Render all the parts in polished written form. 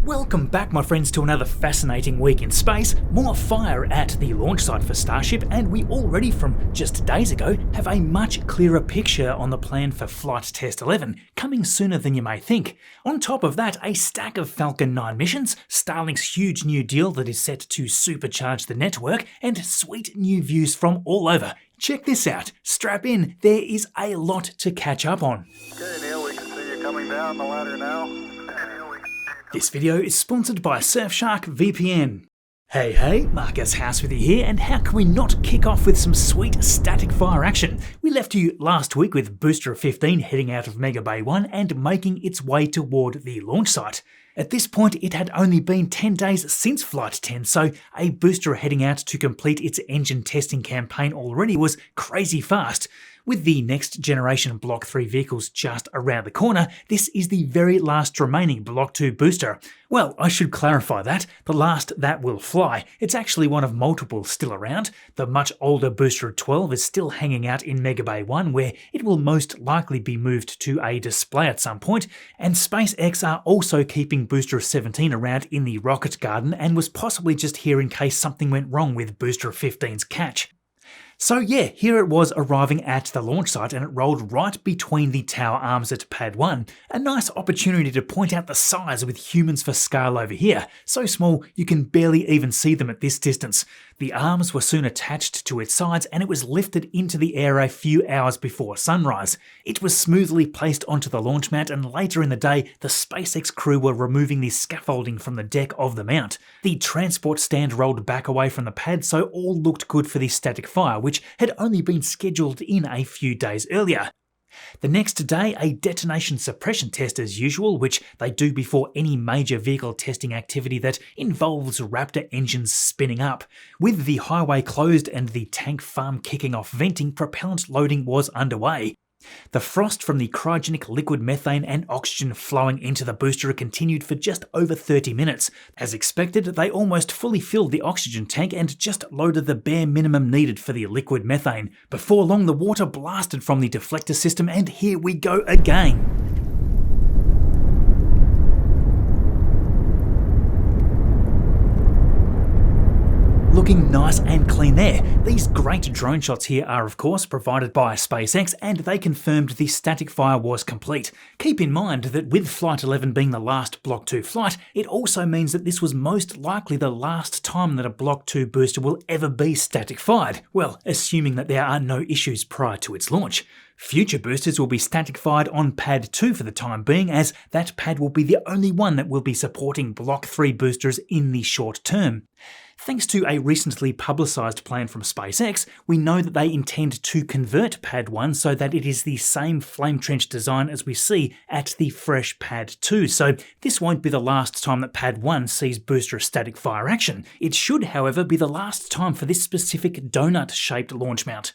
Welcome back, my friends, to another fascinating week in space. More fire at the launch site for Starship, and we already from just days ago have a much clearer picture on the plan for Flight Test 11, coming sooner than you may think. On top of that, a stack of Falcon 9 missions, Starlink's huge new deal that is set to supercharge the network, and sweet new views from all over. Check this out. Strap in, there is a lot to catch up on. Okay, Neil, we can see you coming down the ladder now. This video is sponsored by Surfshark VPN. Hey, Marcus House with you here, and how can we not kick off with some sweet static fire action? We left you last week with Booster 15 heading out of Mega Bay 1 and making its way toward the launch site. At this point, it had only been 10 days since Flight 10, so a booster heading out to complete its engine testing campaign already was crazy fast. With the next generation Block 3 vehicles just around the corner, this is the very last remaining Block 2 booster. Well, I should clarify that. The last that will fly. It's actually one of multiple still around. The much older Booster 12 is still hanging out in Mega Bay 1, where it will most likely be moved to a display at some point, and SpaceX are also keeping Booster 17 around in the rocket garden and was possibly just here in case something went wrong with Booster 15's catch. So yeah, here it was arriving at the launch site, and it rolled right between the tower arms at Pad 1. A nice opportunity to point out the size with humans for scale over here. So small you can barely even see them at this distance. The arms were soon attached to its sides and it was lifted into the air a few hours before sunrise. It was smoothly placed onto the launch mat, and later in the day the SpaceX crew were removing the scaffolding from the deck of the mount. The transport stand rolled back away from the pad, so all looked good for the static fire, which had only been scheduled in a few days earlier. The next day, a detonation suppression test as usual, which they do before any major vehicle testing activity that involves Raptor engines spinning up. With the highway closed and the tank farm kicking off venting, propellant loading was underway. The frost from the cryogenic liquid methane and oxygen flowing into the booster continued for just over 30 minutes. As expected, they almost fully filled the oxygen tank and just loaded the bare minimum needed for the liquid methane. Before long, the water blasted from the deflector system, and here we go again. Looking nice and clean there. These great drone shots here are of course provided by SpaceX, and they confirmed the static fire was complete. Keep in mind that with Flight 11 being the last Block 2 flight, it also means that this was most likely the last time that a Block 2 booster will ever be static fired. Well, assuming that there are no issues prior to its launch. Future boosters will be static fired on Pad 2 for the time being, as that pad will be the only one that will be supporting Block 3 boosters in the short term. Thanks to a recently publicised plan from SpaceX, we know that they intend to convert Pad 1 so that it is the same flame trench design as we see at the fresh Pad 2, so this won't be the last time that Pad 1 sees booster static fire action. It should, however, be the last time for this specific donut-shaped launch mount.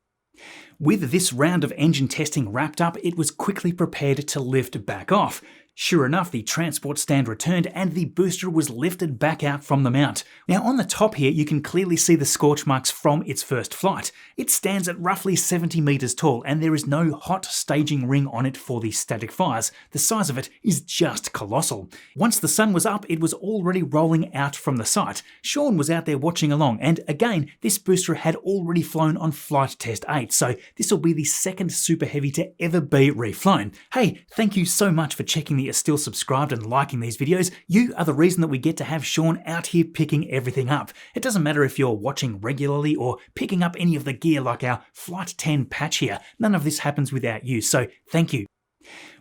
With this round of engine testing wrapped up, it was quickly prepared to lift back off. Sure enough, the transport stand returned and the booster was lifted back out from the mount. Now on the top here, you can clearly see the scorch marks from its first flight. It stands at roughly 70 meters tall, and there is no hot staging ring on it for the static fires. The size of it is just colossal. Once the sun was up, it was already rolling out from the site. Shaun was out there watching along, and again, this booster had already flown on Flight Test 8, so this will be the second Super Heavy to ever be reflown. Hey, thank you so much for checking that you're still subscribed and liking these videos. You are the reason that we get to have Shaun out here picking everything up. It doesn't matter if you're watching regularly or picking up any of the gear like our Flight 10 patch here. None of this happens without you, so thank you.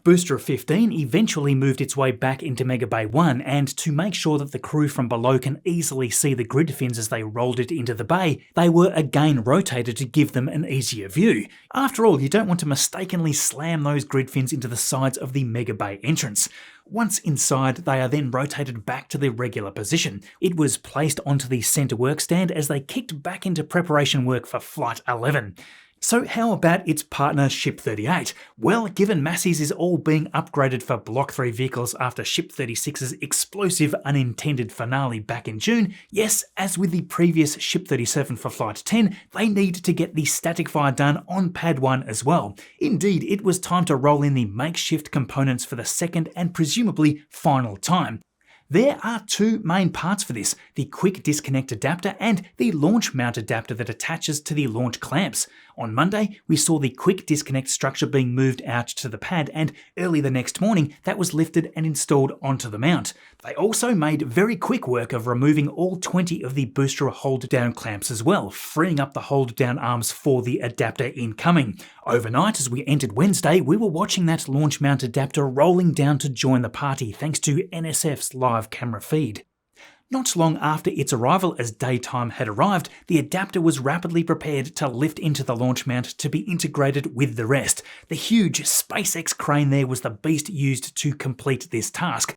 Booster 15 eventually moved its way back into Mega Bay 1, and to make sure that the crew from below can easily see the grid fins as they rolled it into the bay, they were again rotated to give them an easier view. After all, you don't want to mistakenly slam those grid fins into the sides of the Mega Bay entrance. Once inside, they are then rotated back to their regular position. It was placed onto the centre work stand as they kicked back into preparation work for Flight 11. So how about its partner Ship 38? Well, given Massey's is all being upgraded for Block 3 vehicles after Ship 36's explosive unintended finale back in June, yes, as with the previous Ship 37 for Flight 10, they need to get the static fire done on Pad 1 as well. Indeed, it was time to roll in the makeshift components for the second and presumably final time. There are two main parts for this, the quick disconnect adapter and the launch mount adapter that attaches to the launch clamps. On Monday, we saw the quick disconnect structure being moved out to the pad, and early the next morning that was lifted and installed onto the mount. They also made very quick work of removing all 20 of the booster hold down clamps as well, freeing up the hold down arms for the adapter incoming. Overnight, as we entered Wednesday, we were watching that launch mount adapter rolling down to join the party thanks to NSF's live camera feed. Not long after its arrival, as daytime had arrived, the adapter was rapidly prepared to lift into the launch mount to be integrated with the rest. The huge SpaceX crane there was the beast used to complete this task.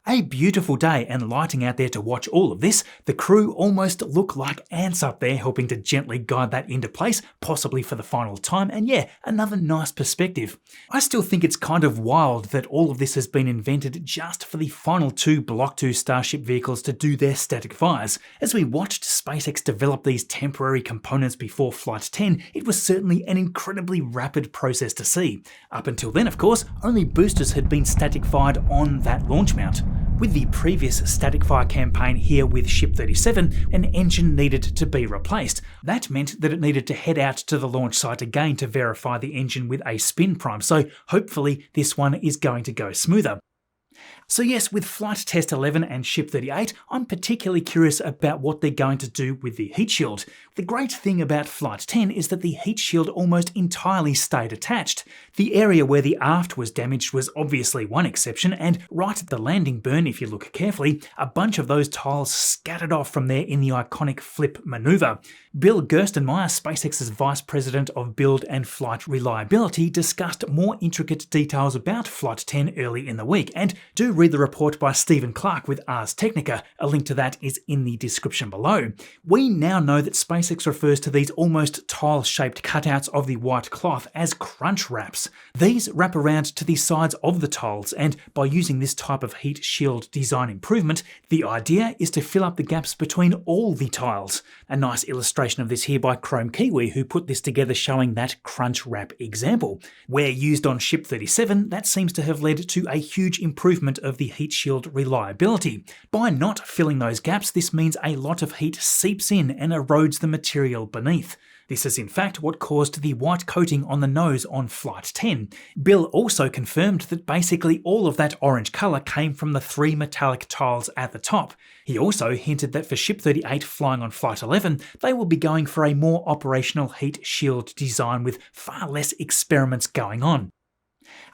A beautiful day and lighting out there to watch all of this. The crew almost look like ants up there helping to gently guide that into place, possibly for the final time, and yeah, another nice perspective. I still think it's kind of wild that all of this has been invented just for the final two Block 2 Starship vehicles to do their static fires. As we watched SpaceX develop these temporary components before Flight 10, it was certainly an incredibly rapid process to see. Up until then, of course, only boosters had been static fired on that launch mount. With the previous static fire campaign here with Ship 37, an engine needed to be replaced. That meant that it needed to head out to the launch site again to verify the engine with a spin prime, so hopefully this one is going to go smoother. So yes, with Flight Test 11 and Ship 38, I'm particularly curious about what they're going to do with the heat shield. The great thing about Flight 10 is that the heat shield almost entirely stayed attached. The area where the aft was damaged was obviously one exception, and right at the landing burn, if you look carefully, a bunch of those tiles scattered off from there in the iconic flip maneuver. Bill Gerstenmaier, SpaceX's Vice President of Build and Flight Reliability, discussed more intricate details about Flight 10 early in the week, and do read the report by Stephen Clark with Ars Technica. A link to that is in the description below. We now know that SpaceX refers to these almost tile-shaped cutouts of the white cloth as crunch wraps. These wrap around to the sides of the tiles, and by using this type of heat shield design improvement, the idea is to fill up the gaps between all the tiles. A nice illustration of this here by Chrome Kiwi, who put this together showing that crunch wrap example. Where used on Ship 37, that seems to have led to a huge improvement of the heat shield reliability. By not filling those gaps, this means a lot of heat seeps in and erodes the material beneath. This is in fact what caused the white coating on the nose on Flight 10. Bill also confirmed that basically all of that orange colour came from the 3 metallic tiles at the top. He also hinted that for Ship 38 flying on Flight 11, they will be going for a more operational heat shield design with far less experiments going on.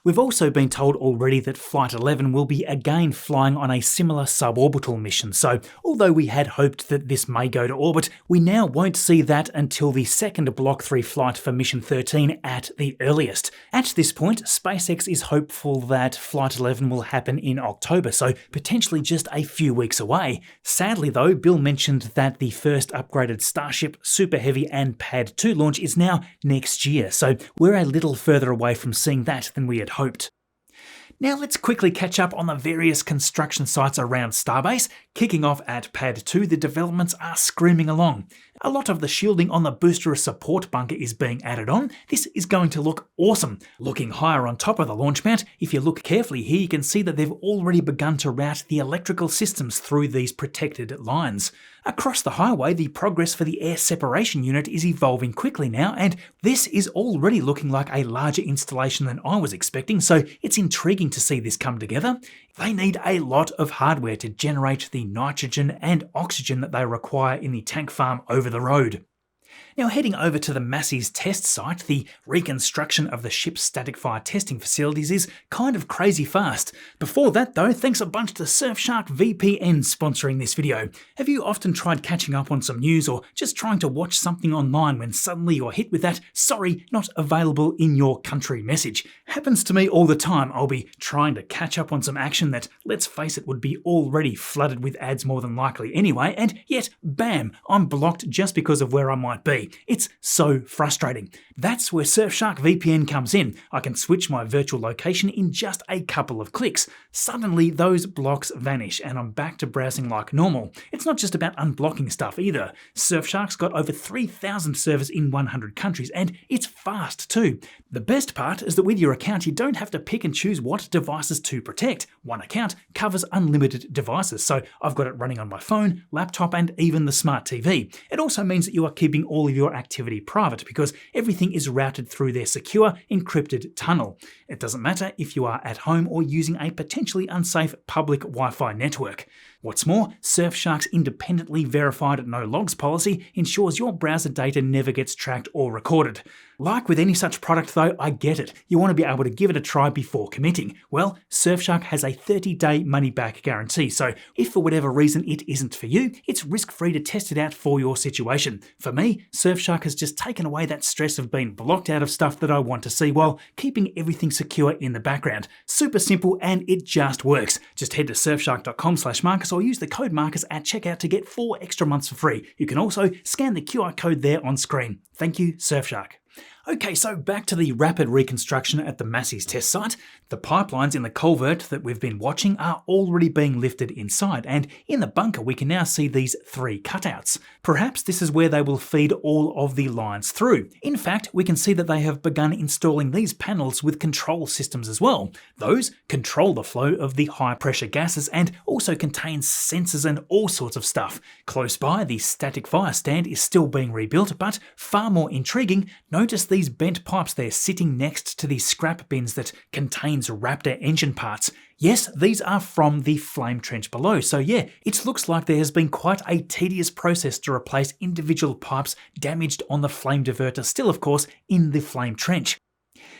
We've also been told already that Flight 11 will be again flying on a similar suborbital mission, so although we had hoped that this may go to orbit, we now won't see that until the second Block 3 flight for Mission 13 at the earliest. At this point, SpaceX is hopeful that Flight 11 will happen in October, so potentially just a few weeks away. Sadly though, Bill mentioned that the first upgraded Starship, Super Heavy and Pad 2 launch is now next year, so we're a little further away from seeing that than we had hoped. Now let's quickly catch up on the various construction sites around Starbase. Kicking off at Pad 2, the developments are screaming along. A lot of the shielding on the booster support bunker is being added on. This is going to look awesome. Looking higher on top of the launch mount, if you look carefully here, you can see that they've already begun to route the electrical systems through these protected lines. Across the highway, the progress for the air separation unit is evolving quickly now, and this is already looking like a larger installation than I was expecting, so it's intriguing to see this come together. They need a lot of hardware to generate the nitrogen and oxygen that they require in the tank farm over the road. Now heading over to the Massey's test site, the reconstruction of the ship's static fire testing facilities is kind of crazy fast. Before that though, thanks a bunch to Surfshark VPN sponsoring this video. Have you often tried catching up on some news or just trying to watch something online when suddenly you're hit with that "sorry, not available in your country" message? Happens to me all the time. I'll be trying to catch up on some action that, let's face it, would be already flooded with ads more than likely anyway, and yet, bam, I'm blocked just because of where I might be. honestly. It's so frustrating. That's where Surfshark VPN comes in. I can switch my virtual location in just a couple of clicks. Suddenly, those blocks vanish and I'm back to browsing like normal. It's not just about unblocking stuff either. Surfshark's got over 3,000 servers in 100 countries and it's fast too. The best part is that with your account, you don't have to pick and choose what devices to protect. One account covers unlimited devices, so I've got it running on my phone, laptop, and even the smart TV. It also means that you are keeping all of your activity private because everything is routed through their secure, encrypted tunnel. It doesn't matter if you are at home or using a potentially unsafe public Wi-Fi network. What's more, Surfshark's independently verified no logs policy ensures your browser data never gets tracked or recorded. Like with any such product though, I get it. You want to be able to give it a try before committing. Well, Surfshark has a 30-day money-back guarantee, so if for whatever reason it isn't for you, it's risk-free to test it out for your situation. For me, Surfshark has just taken away that stress of being blocked out of stuff that I want to see while keeping everything secure in the background. Super simple and it just works. Just head to surfshark.com/Marcus or use the code Marcus at checkout to get 4 extra months for free. You can also scan the QR code there on screen. Thank you, Surfshark. Okay, so back to the rapid reconstruction at the Massey's test site. The pipelines in the culvert that we've been watching are already being lifted inside, and in the bunker we can now see these 3 cutouts. Perhaps this is where they will feed all of the lines through. In fact, we can see that they have begun installing these panels with control systems as well. Those control the flow of the high pressure gases and also contain sensors and all sorts of stuff. Close by, the static fire stand is still being rebuilt, but far more intriguing, notice these bent pipes there sitting next to the scrap bins that contains Raptor engine parts. Yes, these are from the flame trench below, so yeah, it looks like there has been quite a tedious process to replace individual pipes damaged on the flame diverter, still of course in the flame trench.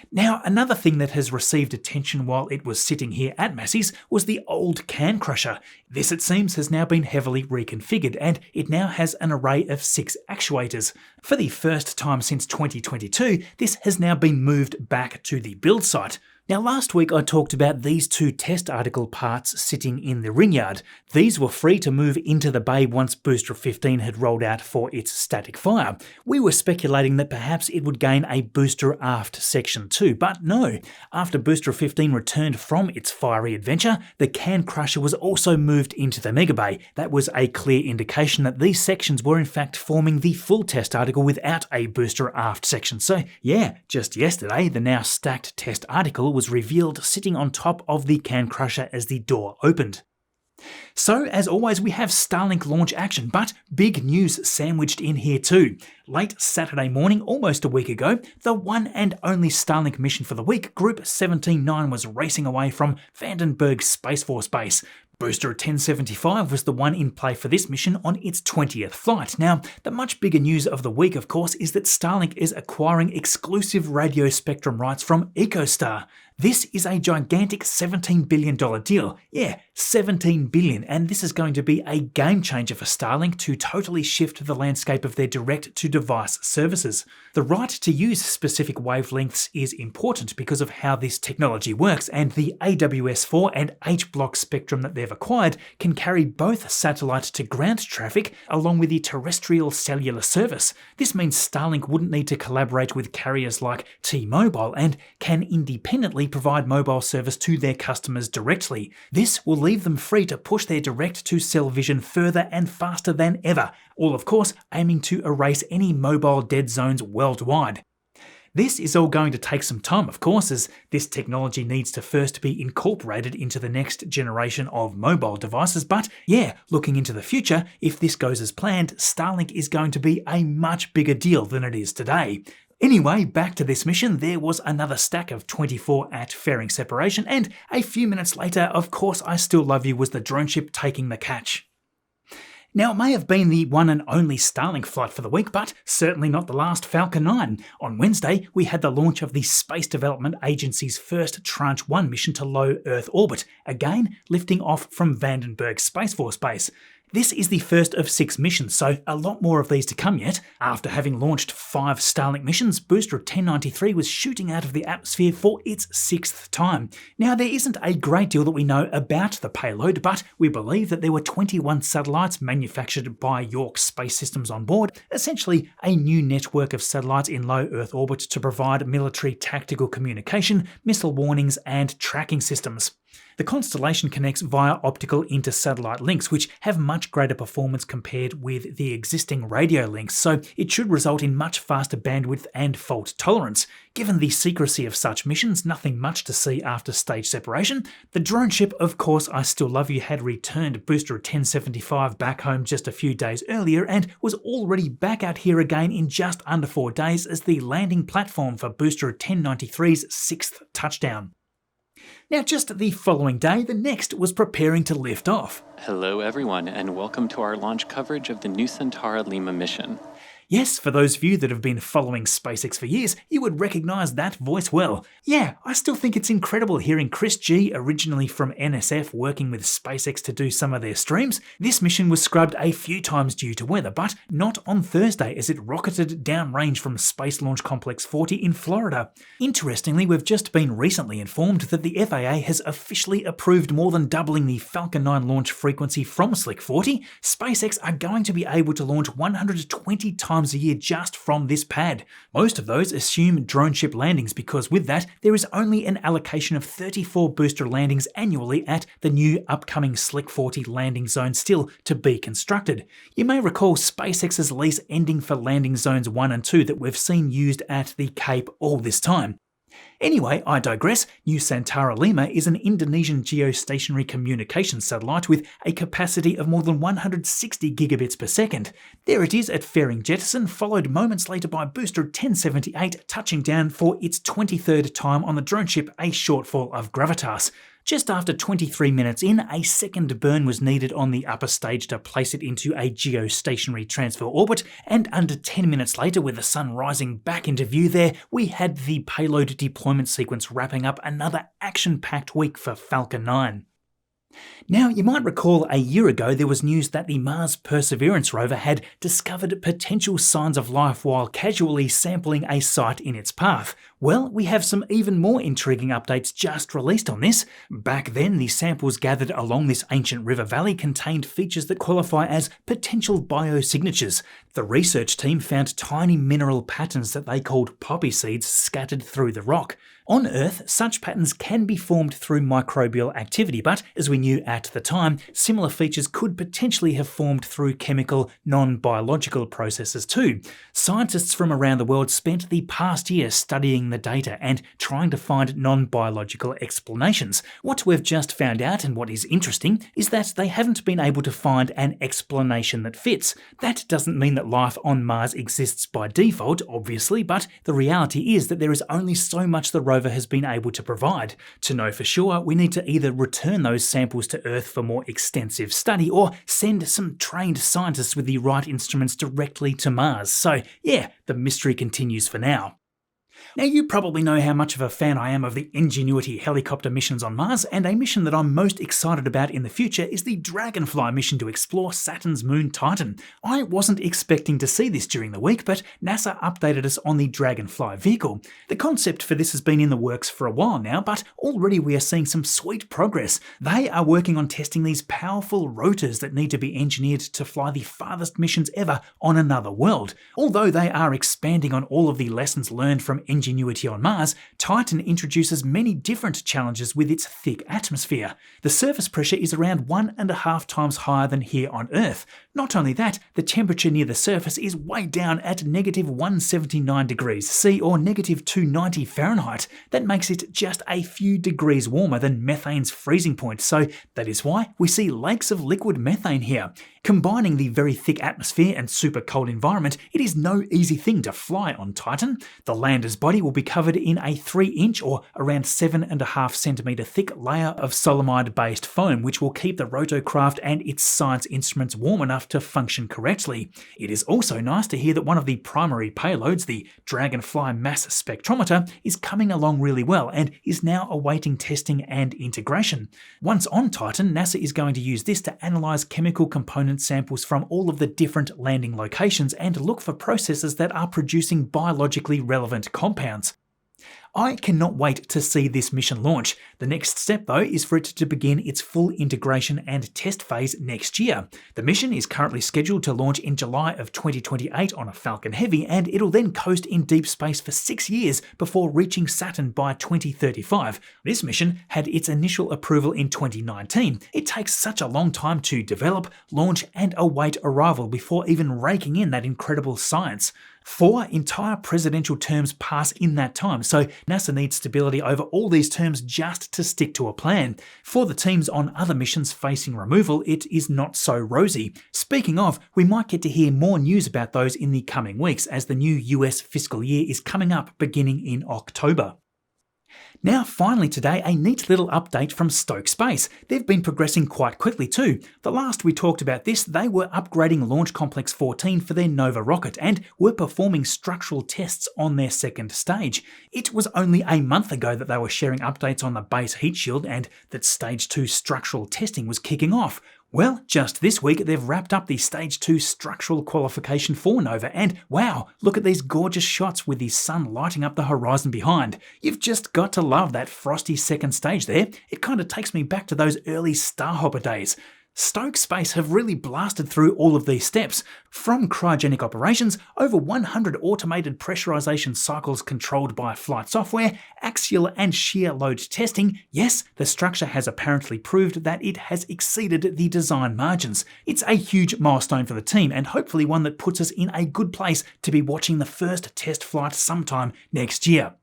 Now, another thing that has received attention while it was sitting here at Massey's was the old can crusher. This, it seems, has now been heavily reconfigured and it now has an array of 6 actuators. For the first time since 2022, this has now been moved back to the build site. Now, last week I talked about these 2 test article parts sitting in the ring yard. These were free to move into the bay once Booster 15 had rolled out for its static fire. We were speculating that perhaps it would gain a booster aft section too, but no. After Booster 15 returned from its fiery adventure, the can crusher was also moved into the mega bay. That was a clear indication that these sections were in fact forming the full test article without a booster aft section. So yeah, just yesterday the now stacked test article was revealed sitting on top of the can crusher as the door opened. So, as always, we have Starlink launch action, but big news sandwiched in here too. Late Saturday morning, almost a week ago, the one and only Starlink mission for the week, Group 17-9, was racing away from Vandenberg Space Force Base. Booster 1075 was the one in play for this mission on its 20th flight. Now, the much bigger news of the week, of course, is that Starlink is acquiring exclusive radio spectrum rights from EchoStar. This is a gigantic $17 billion deal. Yeah, $17 billion, and this is going to be a game changer for Starlink to totally shift the landscape of their direct-to-device services. The right to use specific wavelengths is important because of how this technology works, and the AWS-4 and H-block spectrum that they've acquired can carry both satellite to ground traffic along with the terrestrial cellular service. This means Starlink wouldn't need to collaborate with carriers like T-Mobile and can independently provide mobile service to their customers directly. This will leave them free to push their direct-to-cell vision further and faster than ever, all of course aiming to erase any mobile dead zones worldwide. This is all going to take some time, of course, as this technology needs to first be incorporated into the next generation of mobile devices, but yeah, looking into the future, if this goes as planned, Starlink is going to be a much bigger deal than it is today. Anyway, back to this mission, there was another stack of 24 at fairing separation, and a few minutes later, Of Course I Still Love You was the drone ship taking the catch. Now, it may have been the one and only Starlink flight for the week, but certainly not the last Falcon 9. On Wednesday, we had the launch of the Space Development Agency's first Tranche 1 mission to low Earth orbit, again lifting off from Vandenberg Space Force Base. This is the first of 6 missions, so a lot more of these to come yet. After having launched 5 Starlink missions, Booster 1093 was shooting out of the atmosphere for its 6th time. Now, there isn't a great deal that we know about the payload, but we believe that there were 21 satellites manufactured by York Space Systems on board, essentially a new network of satellites in low Earth orbit to provide military tactical communication, missile warnings, and tracking systems. The constellation connects via optical inter-satellite links, which have much greater performance compared with the existing radio links, so it should result in much faster bandwidth and fault tolerance. Given the secrecy of such missions, nothing much to see after stage separation. The drone ship, of course I Still Love You, had returned Booster 1075 back home just a few days earlier and was already back out here again in just under 4 days as the landing platform for Booster 1093's 6th touchdown. Now, just the following day, the Next was preparing to lift off. Hello everyone, and welcome to our launch coverage of the Nusantara Lima mission. Yes, for those of you that have been following SpaceX for years, you would recognise that voice well. Yeah, I still think it's incredible hearing Chris G, originally from NSF, working with SpaceX to do some of their streams. This mission was scrubbed a few times due to weather, but not on Thursday as it rocketed downrange from Space Launch Complex 40 in Florida. Interestingly, we've just been recently informed that the FAA has officially approved more than doubling the Falcon 9 launch frequency from Slick 40. SpaceX are going to be able to launch 120 times a year just from this pad. Most of those assume drone ship landings because with that, there is only an allocation of 34 booster landings annually at the new upcoming Slick 40 landing zone still to be constructed. You may recall SpaceX's lease ending for landing zones 1 and 2 that we've seen used at the Cape all this time. Anyway, I digress. Nusantara Lima is an Indonesian geostationary communication satellite with a capacity of more than 160 gigabits per second. There it is at fairing jettison, followed moments later by Booster 1078 touching down for its 23rd time on the drone ship, a shortfall of gravitas. Just after 23 minutes in, a second burn was needed on the upper stage to place it into a geostationary transfer orbit, and under 10 minutes later, with the sun rising back into view there, we had the payload deployment sequence wrapping up another action-packed week for Falcon 9. Now, you might recall a year ago there was news that the Mars Perseverance rover had discovered potential signs of life while casually sampling a site in its path. Well, we have some even more intriguing updates just released on this. Back then, the samples gathered along this ancient river valley contained features that qualify as potential biosignatures. The research team found tiny mineral patterns that they called poppy seeds scattered through the rock. On Earth, such patterns can be formed through microbial activity, but as we knew at the time, similar features could potentially have formed through chemical, non-biological processes too. Scientists from around the world spent the past year studying the data and trying to find non-biological explanations. What we've just found out, and what is interesting, is that they haven't been able to find an explanation that fits. That doesn't mean that life on Mars exists by default, obviously, but the reality is that there is only so much the rover has been able to provide. To know for sure, we need to either return those samples to Earth for more extensive study or send some trained scientists with the right instruments directly to Mars. So yeah, the mystery continues for now. Now, you probably know how much of a fan I am of the Ingenuity helicopter missions on Mars, and a mission that I'm most excited about in the future is the Dragonfly mission to explore Saturn's moon Titan. I wasn't expecting to see this during the week, but NASA updated us on the Dragonfly vehicle. The concept for this has been in the works for a while now, but already we are seeing some sweet progress. They are working on testing these powerful rotors that need to be engineered to fly the farthest missions ever on another world. Although they are expanding on all of the lessons learned from Ingenuity on Mars, Titan introduces many different challenges with its thick atmosphere. The surface pressure is around 1.5 times higher than here on Earth. Not only that, the temperature near the surface is way down at negative 179 degrees C or negative 290 Fahrenheit. That makes it just a few degrees warmer than methane's freezing point, so that is why we see lakes of liquid methane here. Combining the very thick atmosphere and super cold environment, it is no easy thing to fly on Titan. The lander's body will be covered in a 3-inch or around 7.5 centimeter thick layer of solomide-based foam, which will keep the rotorcraft and its science instruments warm enough spacecraft to function correctly. It is also nice to hear that one of the primary payloads, the Dragonfly mass spectrometer, is coming along really well and is now awaiting testing and integration. Once on Titan, NASA is going to use this to analyze chemical component samples from all of the different landing locations and look for processes that are producing biologically relevant compounds. I cannot wait to see this mission launch. The next step though is for it to begin its full integration and test phase next year. The mission is currently scheduled to launch in July of 2028 on a Falcon Heavy, and it'll then coast in deep space for 6 years before reaching Saturn by 2035. This mission had its initial approval in 2019. It takes such a long time to develop, launch and await arrival before even raking in that incredible science. 4 entire presidential terms pass in that time, so NASA needs stability over all these terms just to stick to a plan. For the teams on other missions facing removal, it is not so rosy. Speaking of, we might get to hear more news about those in the coming weeks as the new US fiscal year is coming up beginning in October. Now finally today, a neat little update from Stoke Space. They've been progressing quite quickly too. The last we talked about this, they were upgrading Launch Complex 14 for their Nova rocket and were performing structural tests on their second stage. It was only a month ago that they were sharing updates on the base heat shield and that Stage 2 structural testing was kicking off. Well, just this week they've wrapped up the Stage 2 structural qualification for Nova, and wow, look at these gorgeous shots with the sun lighting up the horizon behind. You've just got to love that frosty second stage there. It kind of takes me back to those early Starhopper days. Stoke Space have really blasted through all of these steps, from cryogenic operations, over 100 automated pressurization cycles controlled by flight software, axial and shear load testing. Yes, the structure has apparently proved that it has exceeded the design margins. It's a huge milestone for the team and hopefully one that puts us in a good place to be watching the first test flight sometime next year.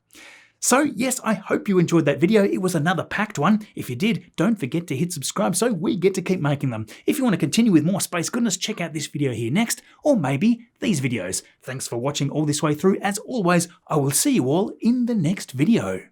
So yes, I hope you enjoyed that video. It was another packed one. If you did, don't forget to hit subscribe so we get to keep making them. If you want to continue with more space goodness, check out this video here next, or maybe these videos. Thanks for watching all this way through. As always, I will see you all in the next video.